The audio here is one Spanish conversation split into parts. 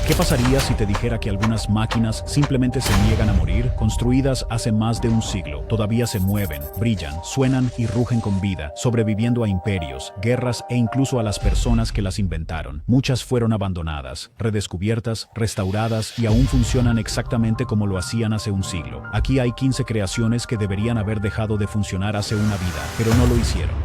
¿Qué pasaría si te dijera que algunas máquinas simplemente se niegan a morir, construidas hace más de un siglo? Todavía se mueven, brillan, suenan y rugen con vida, sobreviviendo a imperios, guerras e incluso a las personas que las inventaron. Muchas fueron abandonadas, redescubiertas, restauradas y aún funcionan exactamente como lo hacían hace un siglo. Aquí hay 15 creaciones que deberían haber dejado de funcionar hace una vida, pero no lo hicieron.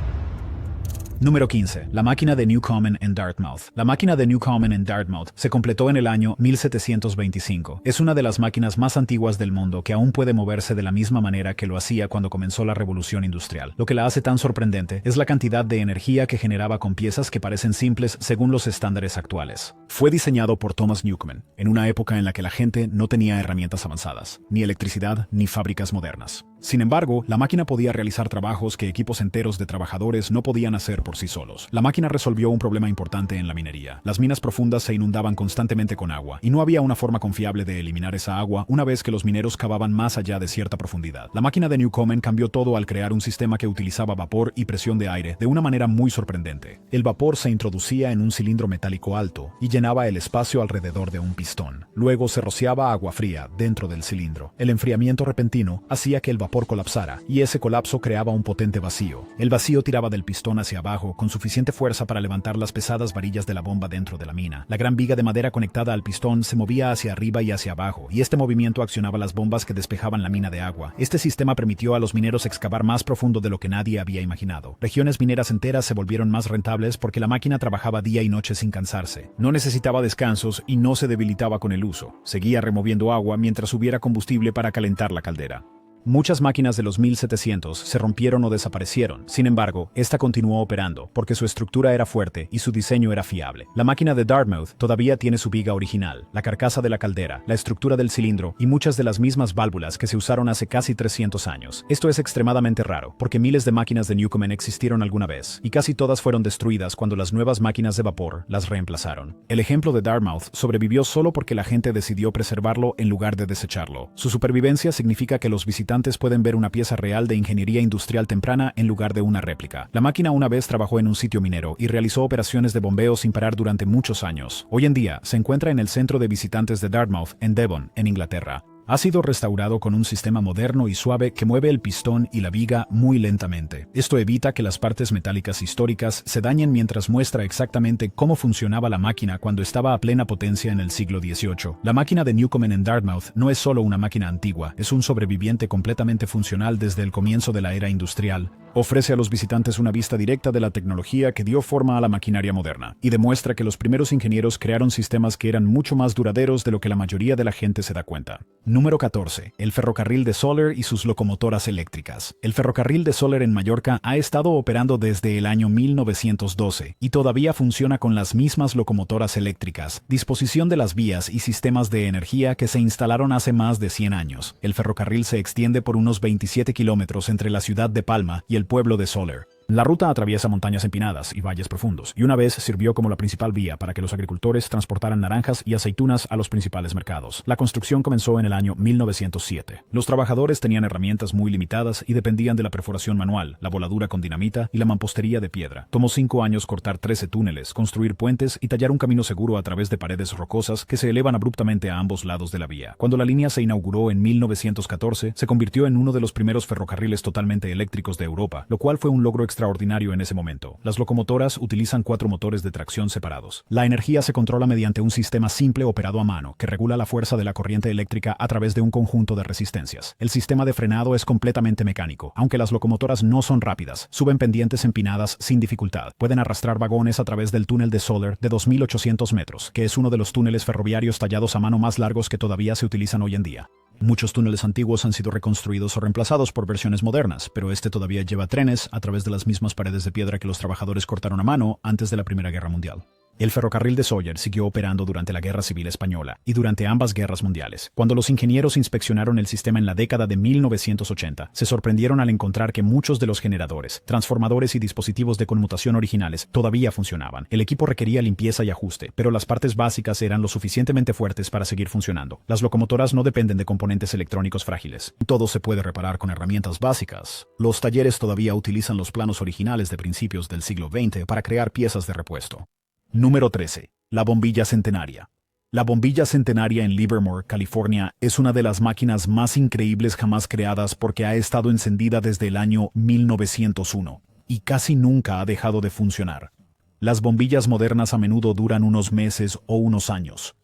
Número 15. La máquina de Newcomen en Dartmouth. La máquina de Newcomen en Dartmouth se completó en el año 1725. Es una de las máquinas más antiguas del mundo que aún puede moverse de la misma manera que lo hacía cuando comenzó la revolución industrial. Lo que la hace tan sorprendente es la cantidad de energía que generaba con piezas que parecen simples según los estándares actuales. Fue diseñado por Thomas Newcomen, en una época en la que la gente no tenía herramientas avanzadas, ni electricidad, ni fábricas modernas. Sin embargo, la máquina podía realizar trabajos que equipos enteros de trabajadores no podían hacer por sí solos. La máquina resolvió un problema importante en la minería. Las minas profundas se inundaban constantemente con agua, y no había una forma confiable de eliminar esa agua una vez que los mineros cavaban más allá de cierta profundidad. La máquina de Newcomen cambió todo al crear un sistema que utilizaba vapor y presión de aire de una manera muy sorprendente. El vapor se introducía en un cilindro metálico alto y llenaba el espacio alrededor de un pistón. Luego se rociaba agua fría dentro del cilindro. El enfriamiento repentino hacía que el vapor colapsara, y ese colapso creaba un potente vacío. El vacío tiraba del pistón hacia abajo con suficiente fuerza para levantar las pesadas varillas de la bomba dentro de la mina. La gran viga de madera conectada al pistón se movía hacia arriba y hacia abajo, y este movimiento accionaba las bombas que despejaban la mina de agua. Este sistema permitió a los mineros excavar más profundo de lo que nadie había imaginado. Regiones mineras enteras se volvieron más rentables porque la máquina trabajaba día y noche sin cansarse. No necesitaba descansos y no se debilitaba con el uso. Seguía removiendo agua mientras hubiera combustible para calentar la caldera. Muchas máquinas de los 1700 se rompieron o desaparecieron. Sin embargo, esta continuó operando porque su estructura era fuerte y su diseño era fiable. La máquina de Dartmouth todavía tiene su viga original, la carcasa de la caldera, la estructura del cilindro y muchas de las mismas válvulas que se usaron hace casi 300 años. Esto es extremadamente raro, porque miles de máquinas de Newcomen existieron alguna vez, y casi todas fueron destruidas cuando las nuevas máquinas de vapor las reemplazaron. El ejemplo de Dartmouth sobrevivió solo porque la gente decidió preservarlo en lugar de desecharlo. Su supervivencia significa que los visitantes pueden ver una pieza real de ingeniería industrial temprana en lugar de una réplica. La máquina una vez trabajó en un sitio minero y realizó operaciones de bombeo sin parar durante muchos años. Hoy en día se encuentra en el centro de visitantes de Dartmouth, en Devon, en Inglaterra. Ha sido restaurado con un sistema moderno y suave que mueve el pistón y la viga muy lentamente. Esto evita que las partes metálicas históricas se dañen mientras muestra exactamente cómo funcionaba la máquina cuando estaba a plena potencia en el siglo XVIII. La máquina de Newcomen en Dartmouth no es solo una máquina antigua, es un sobreviviente completamente funcional desde el comienzo de la era industrial. Ofrece a los visitantes una vista directa de la tecnología que dio forma a la maquinaria moderna, y demuestra que los primeros ingenieros crearon sistemas que eran mucho más duraderos de lo que la mayoría de la gente se da cuenta. Número 14. El ferrocarril de Sóller y sus locomotoras eléctricas. El ferrocarril de Sóller en Mallorca ha estado operando desde el año 1912 y todavía funciona con las mismas locomotoras eléctricas, disposición de las vías y sistemas de energía que se instalaron hace más de 100 años. El ferrocarril se extiende por unos 27 kilómetros entre la ciudad de Palma y el pueblo de Sóller. La ruta atraviesa montañas empinadas y valles profundos, y una vez sirvió como la principal vía para que los agricultores transportaran naranjas y aceitunas a los principales mercados. La construcción comenzó en el año 1907. Los trabajadores tenían herramientas muy limitadas y dependían de la perforación manual, la voladura con dinamita y la mampostería de piedra. Tomó 5 años cortar 13 túneles, construir puentes y tallar un camino seguro a través de paredes rocosas que se elevan abruptamente a ambos lados de la vía. Cuando la línea se inauguró en 1914, se convirtió en uno de los primeros ferrocarriles totalmente eléctricos de Europa, lo cual fue un logro extraordinario en ese momento. Las locomotoras utilizan 4 motores de tracción separados. La energía se controla mediante un sistema simple operado a mano, que regula la fuerza de la corriente eléctrica a través de un conjunto de resistencias. El sistema de frenado es completamente mecánico. Aunque las locomotoras no son rápidas, suben pendientes empinadas sin dificultad. Pueden arrastrar vagones a través del túnel de Sóller de 2.800 metros, que es uno de los túneles ferroviarios tallados a mano más largos que todavía se utilizan hoy en día. Muchos túneles antiguos han sido reconstruidos o reemplazados por versiones modernas, pero este todavía lleva trenes a través de las mismas paredes de piedra que los trabajadores cortaron a mano antes de la Primera Guerra Mundial. El ferrocarril de Sóller siguió operando durante la Guerra Civil Española y durante ambas guerras mundiales. Cuando los ingenieros inspeccionaron el sistema en la década de 1980, se sorprendieron al encontrar que muchos de los generadores, transformadores y dispositivos de conmutación originales todavía funcionaban. El equipo requería limpieza y ajuste, pero las partes básicas eran lo suficientemente fuertes para seguir funcionando. Las locomotoras no dependen de componentes electrónicos frágiles. Todo se puede reparar con herramientas básicas. Los talleres todavía utilizan los planos originales de principios del siglo XX para crear piezas de repuesto. Número 13. La bombilla centenaria. La bombilla centenaria en Livermore, California, es una de las máquinas más increíbles jamás creadas porque ha estado encendida desde el año 1901 y casi nunca ha dejado de funcionar. Las bombillas modernas a menudo duran unos meses o unos años.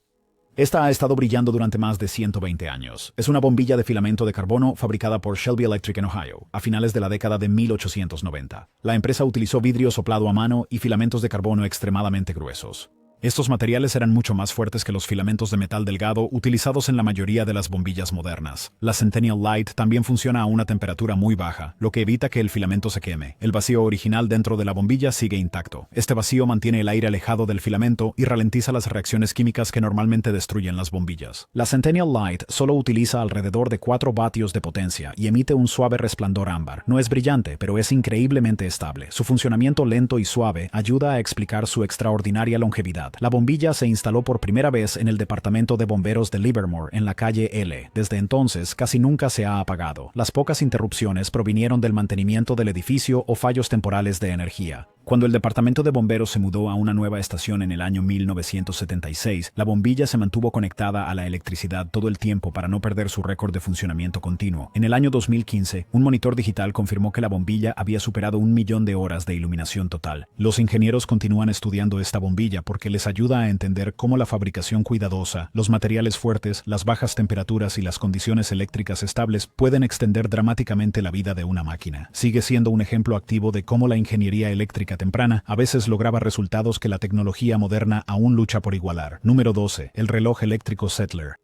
Esta ha estado brillando durante más de 120 años. Es una bombilla de filamento de carbono fabricada por Shelby Electric en Ohio, a finales de la década de 1890. La empresa utilizó vidrio soplado a mano y filamentos de carbono extremadamente gruesos. Estos materiales eran mucho más fuertes que los filamentos de metal delgado utilizados en la mayoría de las bombillas modernas. La Centennial Light también funciona a una temperatura muy baja, lo que evita que el filamento se queme. El vacío original dentro de la bombilla sigue intacto. Este vacío mantiene el aire alejado del filamento y ralentiza las reacciones químicas que normalmente destruyen las bombillas. La Centennial Light solo utiliza alrededor de 4 vatios de potencia y emite un suave resplandor ámbar. No es brillante, pero es increíblemente estable. Su funcionamiento lento y suave ayuda a explicar su extraordinaria longevidad. La bombilla se instaló por primera vez en el departamento de bomberos de Livermore, en la calle L. Desde entonces, casi nunca se ha apagado. Las pocas interrupciones provinieron del mantenimiento del edificio o fallos temporales de energía. Cuando el departamento de bomberos se mudó a una nueva estación en el año 1976, la bombilla se mantuvo conectada a la electricidad todo el tiempo para no perder su récord de funcionamiento continuo. En el año 2015, un monitor digital confirmó que la bombilla había superado 1 millón de horas de iluminación total. Los ingenieros continúan estudiando esta bombilla porque les ayuda a entender cómo la fabricación cuidadosa, los materiales fuertes, las bajas temperaturas y las condiciones eléctricas estables pueden extender dramáticamente la vida de una máquina. Sigue siendo un ejemplo activo de cómo la ingeniería eléctrica temprana a veces lograba resultados que la tecnología moderna aún lucha por igualar. Número 12. El reloj eléctrico Settler.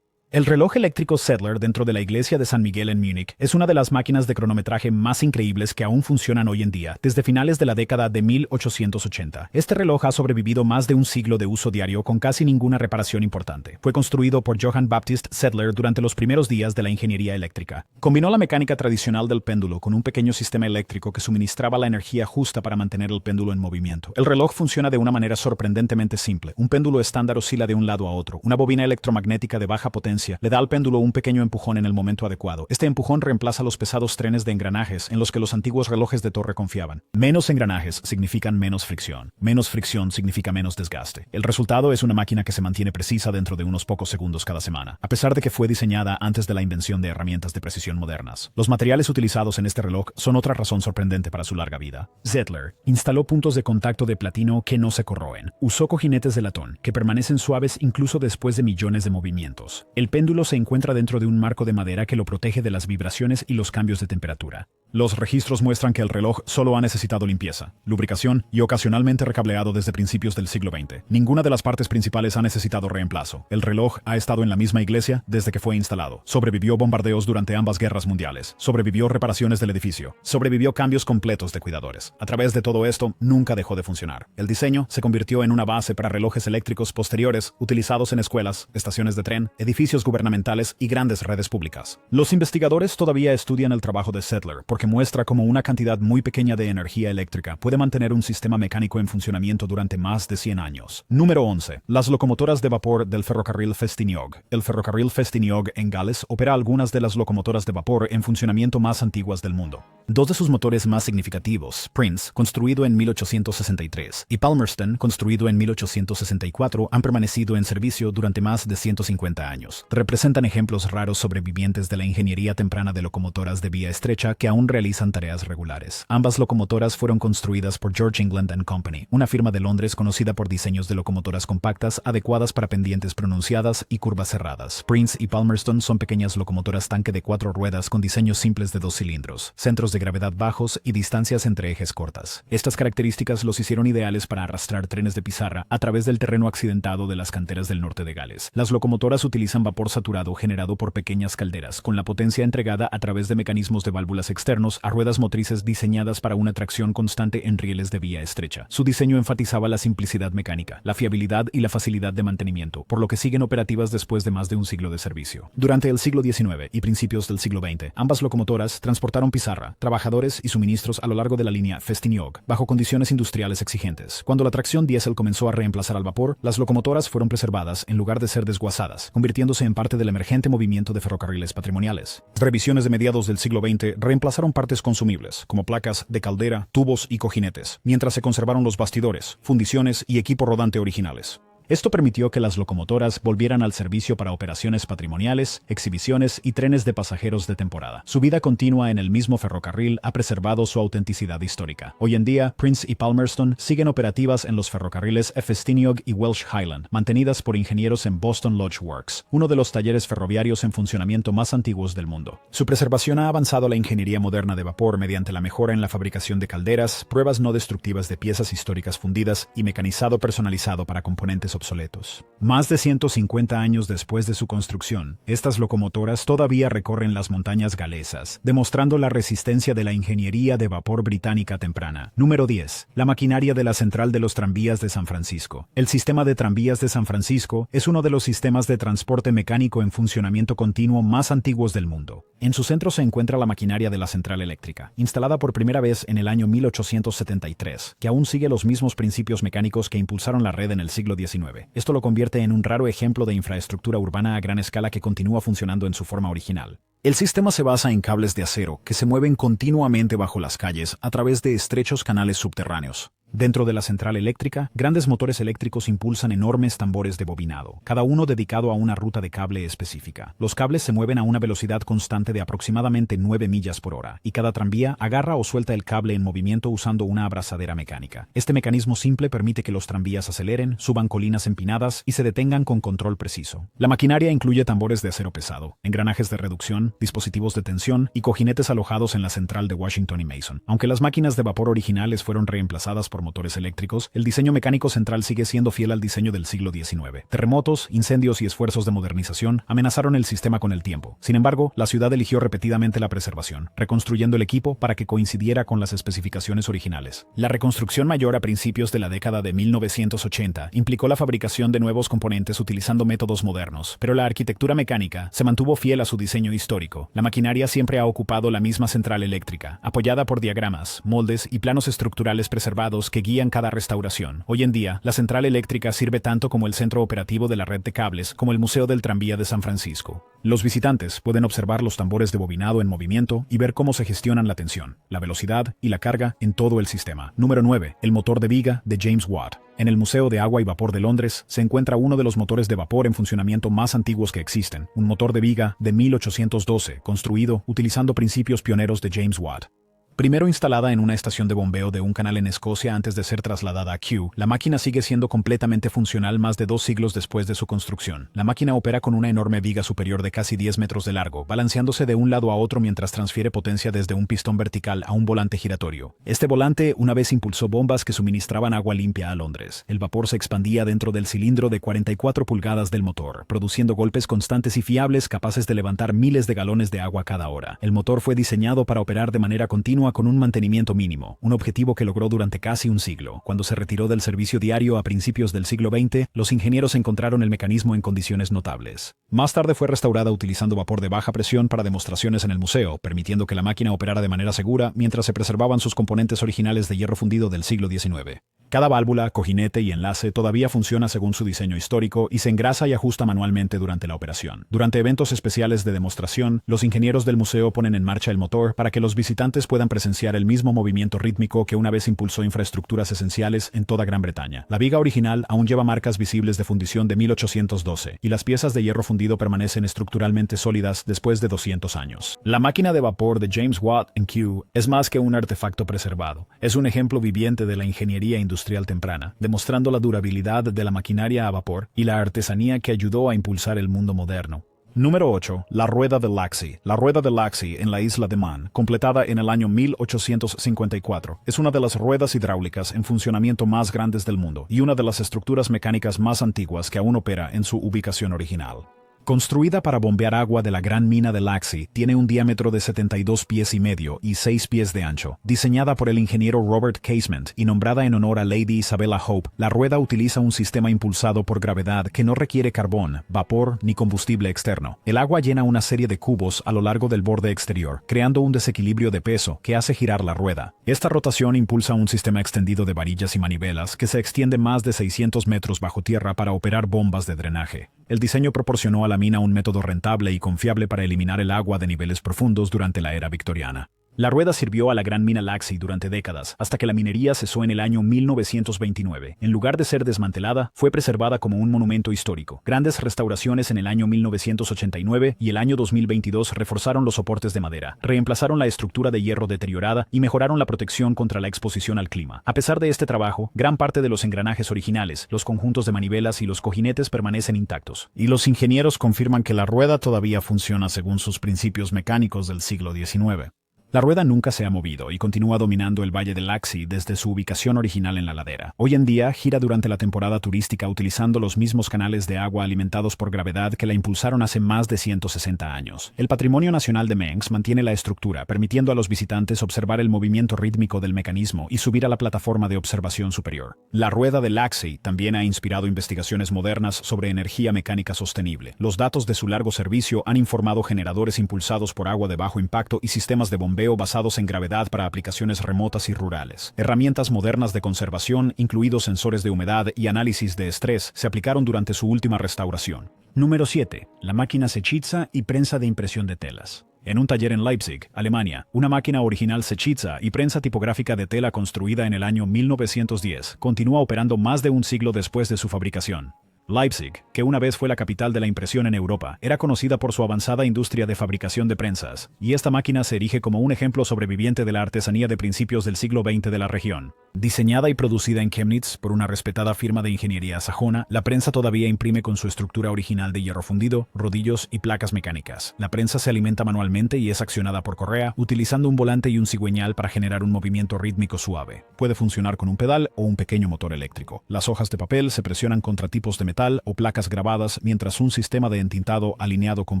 El reloj eléctrico Settler dentro de la iglesia de San Miguel en Múnich es una de las máquinas de cronometraje más increíbles que aún funcionan hoy en día, desde finales de la década de 1880. Este reloj ha sobrevivido más de un siglo de uso diario con casi ninguna reparación importante. Fue construido por Johann Baptist Settler durante los primeros días de la ingeniería eléctrica. Combinó la mecánica tradicional del péndulo con un pequeño sistema eléctrico que suministraba la energía justa para mantener el péndulo en movimiento. El reloj funciona de una manera sorprendentemente simple. Un péndulo estándar oscila de un lado a otro. Una bobina electromagnética de baja potencia le da al péndulo un pequeño empujón en el momento adecuado. Este empujón reemplaza los pesados trenes de engranajes en los que los antiguos relojes de torre confiaban. Menos engranajes significan menos fricción. Menos fricción significa menos desgaste. El resultado es una máquina que se mantiene precisa dentro de unos pocos segundos cada semana, a pesar de que fue diseñada antes de la invención de herramientas de precisión modernas. Los materiales utilizados en este reloj son otra razón sorprendente para su larga vida. Settler instaló puntos de contacto de platino que no se corroen. Usó cojinetes de latón que permanecen suaves incluso después de millones de movimientos. El péndulo se encuentra dentro de un marco de madera que lo protege de las vibraciones y los cambios de temperatura. Los registros muestran que el reloj solo ha necesitado limpieza, lubricación y ocasionalmente recableado desde principios del siglo XX. Ninguna de las partes principales ha necesitado reemplazo. El reloj ha estado en la misma iglesia desde que fue instalado. Sobrevivió bombardeos durante ambas guerras mundiales. Sobrevivió reparaciones del edificio. Sobrevivió cambios completos de cuidadores. A través de todo esto, nunca dejó de funcionar. El diseño se convirtió en una base para relojes eléctricos posteriores utilizados en escuelas, estaciones de tren, edificios gubernamentales y grandes redes públicas. Los investigadores todavía estudian el trabajo de Settler porque muestra cómo una cantidad muy pequeña de energía eléctrica puede mantener un sistema mecánico en funcionamiento durante más de 100 años. Número 11. Las locomotoras de vapor del ferrocarril Festiniog. El ferrocarril Festiniog en Gales opera algunas de las locomotoras de vapor en funcionamiento más antiguas del mundo. Dos de sus motores más significativos, Prince, construido en 1863, y Palmerston, construido en 1864, han permanecido en servicio durante más de 150 años. Representan ejemplos raros sobrevivientes de la ingeniería temprana de locomotoras de vía estrecha que aún realizan tareas regulares. Ambas locomotoras fueron construidas por George England & Company, una firma de Londres conocida por diseños de locomotoras compactas adecuadas para pendientes pronunciadas y curvas cerradas. Prince y Palmerston son pequeñas locomotoras tanque de 4 ruedas con diseños simples de 2 cilindros, centros de gravedad bajos y distancias entre ejes cortas. Estas características los hicieron ideales para arrastrar trenes de pizarra a través del terreno accidentado de las canteras del norte de Gales. Las locomotoras utilizan vapor saturado generado por pequeñas calderas, con la potencia entregada a través de mecanismos de válvulas externos a ruedas motrices diseñadas para una tracción constante en rieles de vía estrecha. Su diseño enfatizaba la simplicidad mecánica, la fiabilidad y la facilidad de mantenimiento, por lo que siguen operativas después de más de un siglo de servicio. Durante el siglo XIX y principios del siglo XX, ambas locomotoras transportaron pizarra, trabajadores y suministros a lo largo de la línea Festiniog, bajo condiciones industriales exigentes. Cuando la tracción diésel comenzó a reemplazar al vapor, las locomotoras fueron preservadas en lugar de ser desguazadas, convirtiéndose en parte del emergente movimiento de ferrocarriles patrimoniales. Revisiones de mediados del siglo XX reemplazaron partes consumibles, como placas de caldera, tubos y cojinetes, mientras se conservaron los bastidores, fundiciones y equipo rodante originales. Esto permitió que las locomotoras volvieran al servicio para operaciones patrimoniales, exhibiciones y trenes de pasajeros de temporada. Su vida continua en el mismo ferrocarril ha preservado su autenticidad histórica. Hoy en día, Prince y Palmerston siguen operativas en los ferrocarriles Festiniog y Welsh Highland, mantenidas por ingenieros en Boston Lodge Works, uno de los talleres ferroviarios en funcionamiento más antiguos del mundo. Su preservación ha avanzado la ingeniería moderna de vapor mediante la mejora en la fabricación de calderas, pruebas no destructivas de piezas históricas fundidas y mecanizado personalizado para componentes obsoletos. Más de 150 años después de su construcción, estas locomotoras todavía recorren las montañas galesas, demostrando la resistencia de la ingeniería de vapor británica temprana. Número 10. La maquinaria de la central de los tranvías de San Francisco. El sistema de tranvías de San Francisco es uno de los sistemas de transporte mecánico en funcionamiento continuo más antiguos del mundo. En su centro se encuentra la maquinaria de la central eléctrica, instalada por primera vez en el año 1873, que aún sigue los mismos principios mecánicos que impulsaron la red en el siglo XIX. Esto lo convierte en un raro ejemplo de infraestructura urbana a gran escala que continúa funcionando en su forma original. El sistema se basa en cables de acero que se mueven continuamente bajo las calles a través de estrechos canales subterráneos. Dentro de la central eléctrica, grandes motores eléctricos impulsan enormes tambores de bobinado, cada uno dedicado a una ruta de cable específica. Los cables se mueven a una velocidad constante de aproximadamente 9 millas por hora, y cada tranvía agarra o suelta el cable en movimiento usando una abrazadera mecánica. Este mecanismo simple permite que los tranvías aceleren, suban colinas empinadas y se detengan con control preciso. La maquinaria incluye tambores de acero pesado, engranajes de reducción, dispositivos de tensión y cojinetes alojados en la central de Washington y Mason. Aunque las máquinas de vapor originales fueron reemplazadas por motores eléctricos, el diseño mecánico central sigue siendo fiel al diseño del siglo XIX. Terremotos, incendios y esfuerzos de modernización amenazaron el sistema con el tiempo. Sin embargo, la ciudad eligió repetidamente la preservación, reconstruyendo el equipo para que coincidiera con las especificaciones originales. La reconstrucción mayor a principios de la década de 1980 implicó la fabricación de nuevos componentes utilizando métodos modernos, pero la arquitectura mecánica se mantuvo fiel a su diseño histórico. La maquinaria siempre ha ocupado la misma central eléctrica, apoyada por diagramas, moldes y planos estructurales preservados que guían cada restauración. Hoy en día, la central eléctrica sirve tanto como el centro operativo de la red de cables como el Museo del Tranvía de San Francisco. Los visitantes pueden observar los tambores de bobinado en movimiento y ver cómo se gestionan la tensión, la velocidad y la carga en todo el sistema. Número 9. El motor de viga de James Watt. En el Museo de Agua y Vapor de Londres se encuentra uno de los motores de vapor en funcionamiento más antiguos que existen, un motor de viga de 1812, construido utilizando principios pioneros de James Watt. Primero instalada en una estación de bombeo de un canal en Escocia antes de ser trasladada a Kew, la máquina sigue siendo completamente funcional más de 2 siglos después de su construcción. La máquina opera con una enorme viga superior de casi 10 metros de largo, balanceándose de un lado a otro mientras transfiere potencia desde un pistón vertical a un volante giratorio. Este volante una vez impulsó bombas que suministraban agua limpia a Londres. El vapor se expandía dentro del cilindro de 44 pulgadas del motor, produciendo golpes constantes y fiables capaces de levantar miles de galones de agua cada hora. El motor fue diseñado para operar de manera continua con un mantenimiento mínimo, un objetivo que logró durante casi un siglo. Cuando se retiró del servicio diario a principios del siglo XX, los ingenieros encontraron el mecanismo en condiciones notables. Más tarde fue restaurada utilizando vapor de baja presión para demostraciones en el museo, permitiendo que la máquina operara de manera segura mientras se preservaban sus componentes originales de hierro fundido del siglo XIX. Cada válvula, cojinete y enlace todavía funciona según su diseño histórico y se engrasa y ajusta manualmente durante la operación. Durante eventos especiales de demostración, los ingenieros del museo ponen en marcha el motor para que los visitantes puedan presenciar el mismo movimiento rítmico que una vez impulsó infraestructuras esenciales en toda Gran Bretaña. La viga original aún lleva marcas visibles de fundición de 1812, y las piezas de hierro fundido permanecen estructuralmente sólidas después de 200 años. La máquina de vapor de James Watt en Kew es más que un artefacto preservado. Es un ejemplo viviente de la ingeniería industrial temprana, demostrando la durabilidad de la maquinaria a vapor y la artesanía que ayudó a impulsar el mundo moderno. Número 8. La rueda de Laxey. La rueda de Laxey en la isla de Man, completada en el año 1854, es una de las ruedas hidráulicas en funcionamiento más grandes del mundo y una de las estructuras mecánicas más antiguas que aún opera en su ubicación original. Construida para bombear agua de la gran mina de Laxey, tiene un diámetro de 72 pies y medio y 6 pies de ancho. Diseñada por el ingeniero Robert Casement y nombrada en honor a Lady Isabella Hope, la rueda utiliza un sistema impulsado por gravedad que no requiere carbón, vapor ni combustible externo. El agua llena una serie de cubos a lo largo del borde exterior, creando un desequilibrio de peso que hace girar la rueda. Esta rotación impulsa un sistema extendido de varillas y manivelas que se extiende más de 600 metros bajo tierra para operar bombas de drenaje. El diseño proporcionó a la mina un método rentable y confiable para eliminar el agua de niveles profundos durante la era victoriana. La rueda sirvió a la gran mina Laxey durante décadas, hasta que la minería cesó en el año 1929. En lugar de ser desmantelada, fue preservada como un monumento histórico. Grandes restauraciones en el año 1989 y el año 2022 reforzaron los soportes de madera, reemplazaron la estructura de hierro deteriorada y mejoraron la protección contra la exposición al clima. A pesar de este trabajo, gran parte de los engranajes originales, los conjuntos de manivelas y los cojinetes permanecen intactos. Y los ingenieros confirman que la rueda todavía funciona según sus principios mecánicos del siglo XIX. La rueda nunca se ha movido y continúa dominando el Valle del Laxey desde su ubicación original en la ladera. Hoy en día gira durante la temporada turística utilizando los mismos canales de agua alimentados por gravedad que la impulsaron hace más de 160 años. El Patrimonio Nacional de Mengs mantiene la estructura, permitiendo a los visitantes observar el movimiento rítmico del mecanismo y subir a la plataforma de observación superior. La rueda del Laxey también ha inspirado investigaciones modernas sobre energía mecánica sostenible. Los datos de su largo servicio han informado generadores impulsados por agua de bajo impacto y sistemas de bombeo basados en gravedad para aplicaciones remotas y rurales. Herramientas modernas de conservación, incluidos sensores de humedad y análisis de estrés, se aplicaron durante su última restauración. Número 7. La máquina Sechiza y prensa de impresión de telas. En un taller en Leipzig, Alemania, una máquina original Sechiza y prensa tipográfica de tela construida en el año 1910 continúa operando más de un siglo después de su fabricación. Leipzig, que una vez fue la capital de la impresión en Europa, era conocida por su avanzada industria de fabricación de prensas, y esta máquina se erige como un ejemplo sobreviviente de la artesanía de principios del siglo XX de la región. Diseñada y producida en Chemnitz por una respetada firma de ingeniería sajona, la prensa todavía imprime con su estructura original de hierro fundido, rodillos y placas mecánicas. La prensa se alimenta manualmente y es accionada por correa, utilizando un volante y un cigüeñal para generar un movimiento rítmico suave. Puede funcionar con un pedal o un pequeño motor eléctrico. Las hojas de papel se presionan contra tipos de metal o placas grabadas, mientras un sistema de entintado alineado con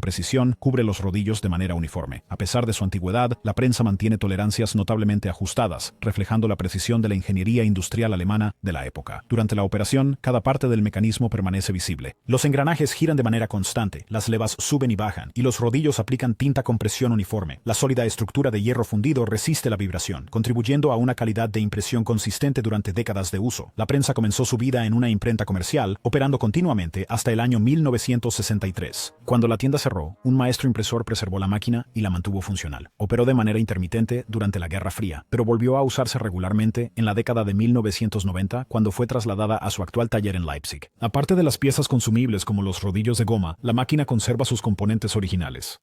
precisión cubre los rodillos de manera uniforme. A pesar de su antigüedad, la prensa mantiene tolerancias notablemente ajustadas, reflejando la precisión de la ingeniería industrial alemana de la época. Durante la operación, cada parte del mecanismo permanece visible. Los engranajes giran de manera constante, las levas suben y bajan, y los rodillos aplican tinta con presión uniforme. La sólida estructura de hierro fundido resiste la vibración, contribuyendo a una calidad de impresión consistente durante décadas de uso. La prensa comenzó su vida en una imprenta comercial, operando continuamente hasta el año 1963. Cuando la tienda cerró, un maestro impresor preservó la máquina y la mantuvo funcional. Operó de manera intermitente durante la Guerra Fría, pero volvió a usarse regularmente en la década de 1990 cuando fue trasladada a su actual taller en Leipzig. Aparte de las piezas consumibles como los rodillos de goma, la máquina conserva sus componentes originales.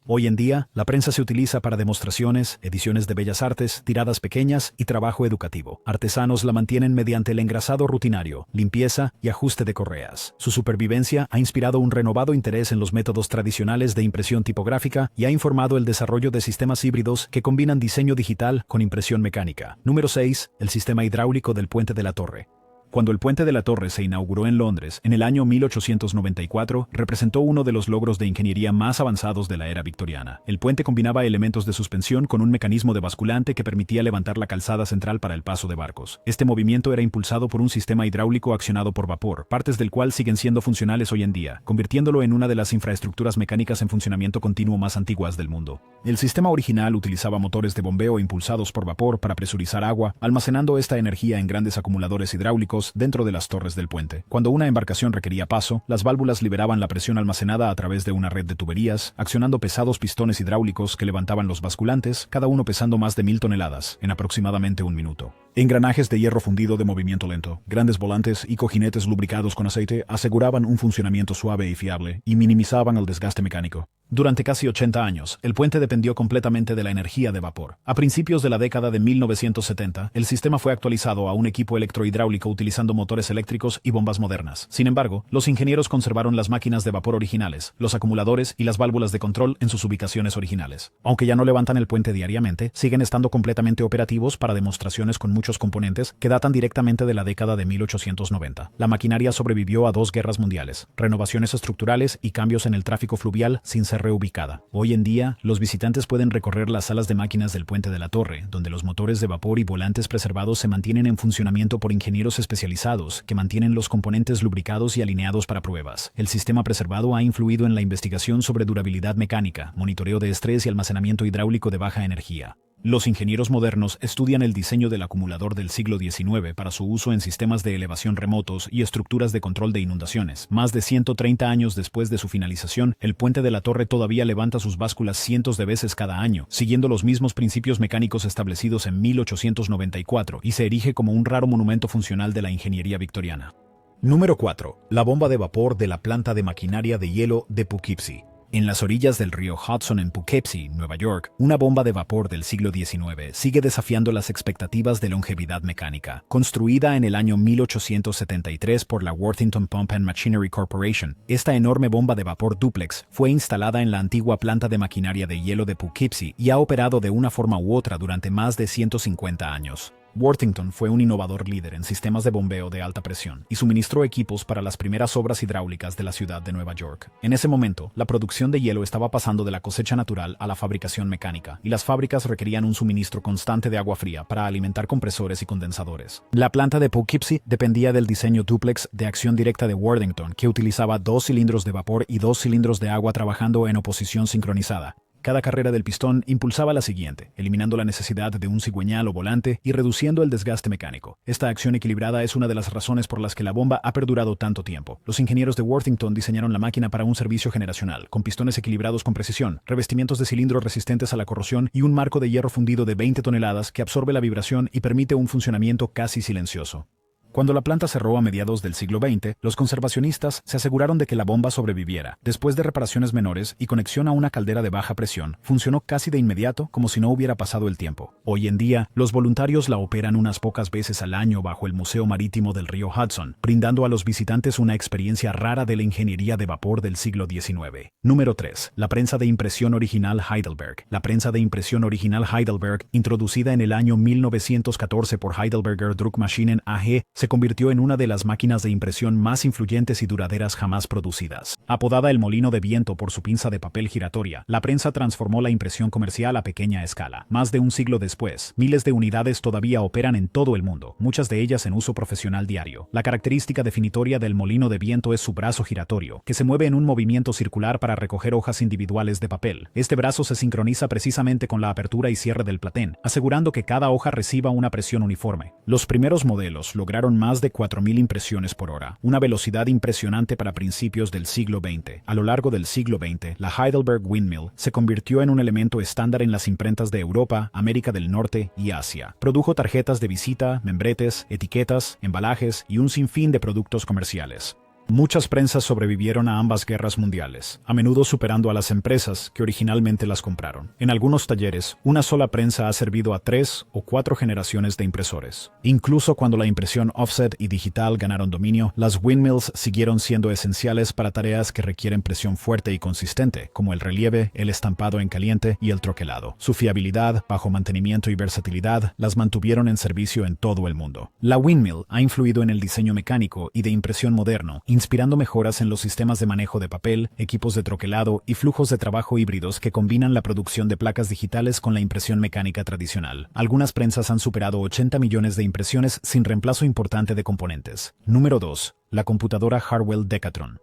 Hoy en día, la prensa se utiliza para demostraciones, ediciones de bellas artes, tiradas pequeñas y trabajo educativo. Artesanos la mantienen mediante el engrasado rutinario, limpieza y ajuste de correas. Su supervivencia ha inspirado un renovado interés en los métodos tradicionales de impresión tipográfica y ha informado el desarrollo de sistemas híbridos que combinan diseño digital con impresión mecánica. Número 6. El sistema hidráulico del Puente de la Torre. Cuando el Puente de la Torre se inauguró en Londres en el año 1894, representó uno de los logros de ingeniería más avanzados de la era victoriana. El puente combinaba elementos de suspensión con un mecanismo de basculante que permitía levantar la calzada central para el paso de barcos. Este movimiento era impulsado por un sistema hidráulico accionado por vapor, partes del cual siguen siendo funcionales hoy en día, convirtiéndolo en una de las infraestructuras mecánicas en funcionamiento continuo más antiguas del mundo. El sistema original utilizaba motores de bombeo impulsados por vapor para presurizar agua, almacenando esta energía en grandes acumuladores hidráulicos dentro de las torres del puente. Cuando una embarcación requería paso, las válvulas liberaban la presión almacenada a través de una red de tuberías, accionando pesados pistones hidráulicos que levantaban los basculantes, cada uno pesando más de 1000 toneladas, en aproximadamente un minuto. Engranajes de hierro fundido de movimiento lento, grandes volantes y cojinetes lubricados con aceite aseguraban un funcionamiento suave y fiable y minimizaban el desgaste mecánico. Durante casi 80 años, el puente dependió completamente de la energía de vapor. A principios de la década de 1970, el sistema fue actualizado a un equipo electrohidráulico utilizando motores eléctricos y bombas modernas. Sin embargo, los ingenieros conservaron las máquinas de vapor originales, los acumuladores y las válvulas de control en sus ubicaciones originales. Aunque ya no levantan el puente diariamente, siguen estando completamente operativos para demostraciones con muchos componentes que datan directamente de la década de 1890. La maquinaria sobrevivió a 2 guerras mundiales, renovaciones estructurales y cambios en el tráfico fluvial sin ser reubicada. Hoy en día, los visitantes pueden recorrer las salas de máquinas del Puente de la Torre, donde los motores de vapor y volantes preservados se mantienen en funcionamiento por ingenieros especializados que mantienen los componentes lubricados y alineados para pruebas. El sistema preservado ha influido en la investigación sobre durabilidad mecánica, monitoreo de estrés y almacenamiento hidráulico de baja energía. Los ingenieros modernos estudian el diseño del acumulador del siglo XIX para su uso en sistemas de elevación remotos y estructuras de control de inundaciones. Más de 130 años después de su finalización, el puente de la torre todavía levanta sus básculas cientos de veces cada año, siguiendo los mismos principios mecánicos establecidos en 1894, y se erige como un raro monumento funcional de la ingeniería victoriana. Número 4. La bomba de vapor de la planta de maquinaria de hielo de Poughkeepsie. En las orillas del río Hudson en Poughkeepsie, Nueva York, una bomba de vapor del siglo XIX sigue desafiando las expectativas de longevidad mecánica. Construida en el año 1873 por la Worthington Pump and Machinery Corporation, esta enorme bomba de vapor dúplex fue instalada en la antigua planta de maquinaria de hielo de Poughkeepsie y ha operado de una forma u otra durante más de 150 años. Worthington fue un innovador líder en sistemas de bombeo de alta presión y suministró equipos para las primeras obras hidráulicas de la ciudad de Nueva York. En ese momento, la producción de hielo estaba pasando de la cosecha natural a la fabricación mecánica, y las fábricas requerían un suministro constante de agua fría para alimentar compresores y condensadores. La planta de Poughkeepsie dependía del diseño dúplex de acción directa de Worthington, que utilizaba 2 cilindros de vapor y 2 cilindros de agua trabajando en oposición sincronizada. Cada carrera del pistón impulsaba la siguiente, eliminando la necesidad de un cigüeñal o volante y reduciendo el desgaste mecánico. Esta acción equilibrada es una de las razones por las que la bomba ha perdurado tanto tiempo. Los ingenieros de Worthington diseñaron la máquina para un servicio generacional, con pistones equilibrados con precisión, revestimientos de cilindro resistentes a la corrosión y un marco de hierro fundido de 20 toneladas que absorbe la vibración y permite un funcionamiento casi silencioso. Cuando la planta cerró a mediados del siglo XX, los conservacionistas se aseguraron de que la bomba sobreviviera. Después de reparaciones menores y conexión a una caldera de baja presión, funcionó casi de inmediato como si no hubiera pasado el tiempo. Hoy en día, los voluntarios la operan unas pocas veces al año bajo el Museo Marítimo del río Hudson, brindando a los visitantes una experiencia rara de la ingeniería de vapor del siglo XIX. Número 3. La prensa de impresión original Heidelberg. La prensa de impresión original Heidelberg, introducida en el año 1914 por Heidelberger Druckmaschinen AG, se convirtió en una de las máquinas de impresión más influyentes y duraderas jamás producidas. Apodada el molino de viento por su pinza de papel giratoria, la prensa transformó la impresión comercial a pequeña escala. Más de un siglo después, miles de unidades todavía operan en todo el mundo, muchas de ellas en uso profesional diario. La característica definitoria del molino de viento es su brazo giratorio, que se mueve en un movimiento circular para recoger hojas individuales de papel. Este brazo se sincroniza precisamente con la apertura y cierre del platén, asegurando que cada hoja reciba una presión uniforme. Los primeros modelos lograron más de 4.000 impresiones por hora, una velocidad impresionante para principios del siglo XX. A lo largo del siglo XX, la Heidelberg Windmill se convirtió en un elemento estándar en las imprentas de Europa, América del Norte y Asia. Produjo tarjetas de visita, membretes, etiquetas, embalajes y un sinfín de productos comerciales. Muchas prensas sobrevivieron a ambas guerras mundiales, a menudo superando a las empresas que originalmente las compraron. En algunos talleres, una sola prensa ha servido a 3 o 4 generaciones de impresores. Incluso cuando la impresión offset y digital ganaron dominio, las windmills siguieron siendo esenciales para tareas que requieren presión fuerte y consistente, como el relieve, el estampado en caliente y el troquelado. Su fiabilidad, bajo mantenimiento y versatilidad las mantuvieron en servicio en todo el mundo. La windmill ha influido en el diseño mecánico y de impresión moderno, inspirando mejoras en los sistemas de manejo de papel, equipos de troquelado y flujos de trabajo híbridos que combinan la producción de placas digitales con la impresión mecánica tradicional. Algunas prensas han superado 80 millones de impresiones sin reemplazo importante de componentes. Número 2. La computadora Harwell Decatron.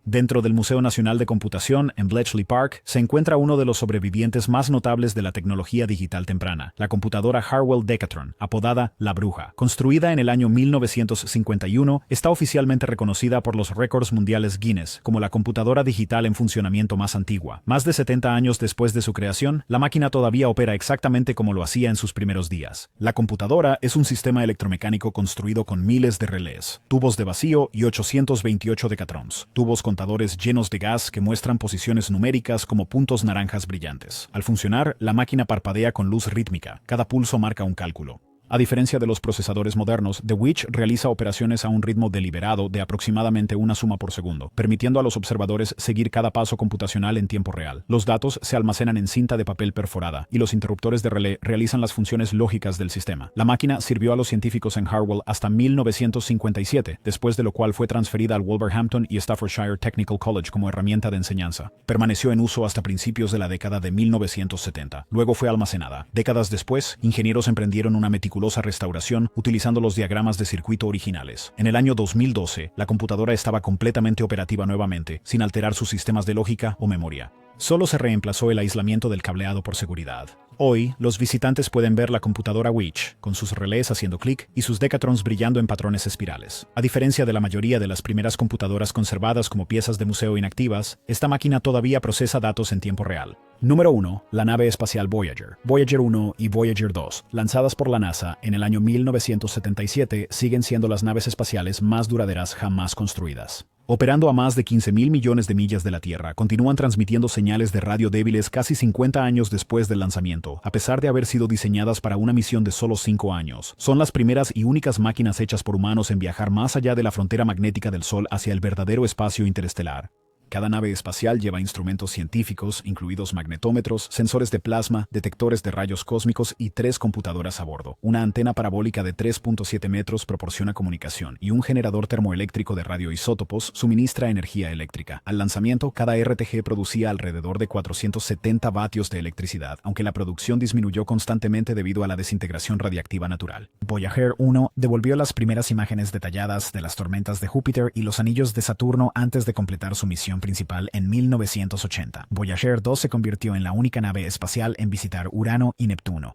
Dentro del Museo Nacional de Computación, en Bletchley Park, se encuentra uno de los sobrevivientes más notables de la tecnología digital temprana, la computadora Harwell Decatron, apodada La Bruja. Construida en el año 1951, está oficialmente reconocida por los récords mundiales Guinness como la computadora digital en funcionamiento más antigua. Más de 70 años después de su creación, la máquina todavía opera exactamente como lo hacía en sus primeros días. La computadora es un sistema electromecánico construido con miles de relés, tubos de vacío y 828 decatrons, tubos contadores llenos de gas que muestran posiciones numéricas como puntos naranjas brillantes. Al funcionar, la máquina parpadea con luz rítmica. Cada pulso marca un cálculo. A diferencia de los procesadores modernos, The Witch realiza operaciones a un ritmo deliberado de aproximadamente una suma por segundo, permitiendo a los observadores seguir cada paso computacional en tiempo real. Los datos se almacenan en cinta de papel perforada, y los interruptores de relé realizan las funciones lógicas del sistema. La máquina sirvió a los científicos en Harwell hasta 1957, después de lo cual fue transferida al Wolverhampton y Staffordshire Technical College como herramienta de enseñanza. Permaneció en uso hasta principios de la década de 1970. Luego fue almacenada. Décadas después, ingenieros emprendieron una meticulosa restauración utilizando los diagramas de circuito originales. En el año 2012, la computadora estaba completamente operativa nuevamente, sin alterar sus sistemas de lógica o memoria. Solo se reemplazó el aislamiento del cableado por seguridad. Hoy, los visitantes pueden ver la computadora Witch, con sus relés haciendo clic y sus decatrons brillando en patrones espirales. A diferencia de la mayoría de las primeras computadoras conservadas como piezas de museo inactivas, esta máquina todavía procesa datos en tiempo real. Número 1. La nave espacial Voyager. Voyager 1 y Voyager 2, lanzadas por la NASA en el año 1977, siguen siendo las naves espaciales más duraderas jamás construidas. Operando a más de 15.000 millones de millas de la Tierra, continúan transmitiendo señales de radio débiles casi 50 años después del lanzamiento, a pesar de haber sido diseñadas para una misión de solo 5 años. Son las primeras y únicas máquinas hechas por humanos en viajar más allá de la frontera magnética del Sol hacia el verdadero espacio interestelar. Cada nave espacial lleva instrumentos científicos, incluidos magnetómetros, sensores de plasma, detectores de rayos cósmicos y 3 computadoras a bordo. Una antena parabólica de 3.7 metros proporciona comunicación y un generador termoeléctrico de radioisótopos suministra energía eléctrica. Al lanzamiento, cada RTG producía alrededor de 470 vatios de electricidad, aunque la producción disminuyó constantemente debido a la desintegración radiactiva natural. Voyager 1 devolvió las primeras imágenes detalladas de las tormentas de Júpiter y los anillos de Saturno antes de completar su misión principal en 1980. Voyager 2 se convirtió en la única nave espacial en visitar Urano y Neptuno.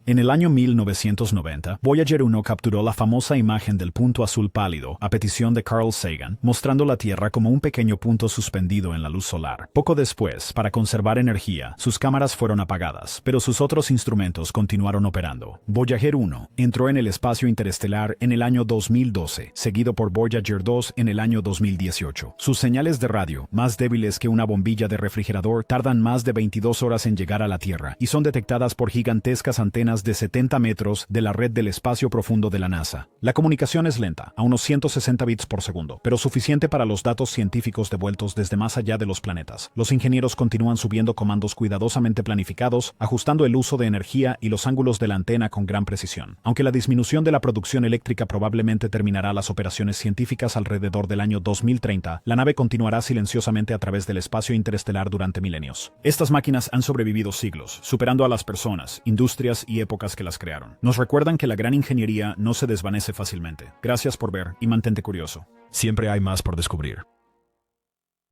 En el año 1990, Voyager 1 capturó la famosa imagen del punto azul pálido, a petición de Carl Sagan, mostrando la Tierra como un pequeño punto suspendido en la luz solar. Poco después, para conservar energía, sus cámaras fueron apagadas, pero sus otros instrumentos continuaron operando. Voyager 1 entró en el espacio interestelar en el año 2012, seguido por Voyager 2 en el año 2018. Sus señales de radio, más débiles que una bombilla de refrigerador, tardan más de 22 horas en llegar a la Tierra y son detectadas por gigantescas antenas de 70 metros de la red del espacio profundo de la NASA. La comunicación es lenta, a unos 160 bits por segundo, pero suficiente para los datos científicos devueltos desde más allá de los planetas. Los ingenieros continúan subiendo comandos cuidadosamente planificados, ajustando el uso de energía y los ángulos de la antena con gran precisión. Aunque la disminución de la producción eléctrica probablemente terminará las operaciones científicas alrededor del año 2030, la nave continuará silenciosamente a través del espacio interestelar durante milenios. Estas máquinas han sobrevivido siglos, superando a las personas, industrias y épocas que las crearon. Nos recuerdan que la gran ingeniería no se desvanece fácilmente. Gracias por ver y mantente curioso. Siempre hay más por descubrir.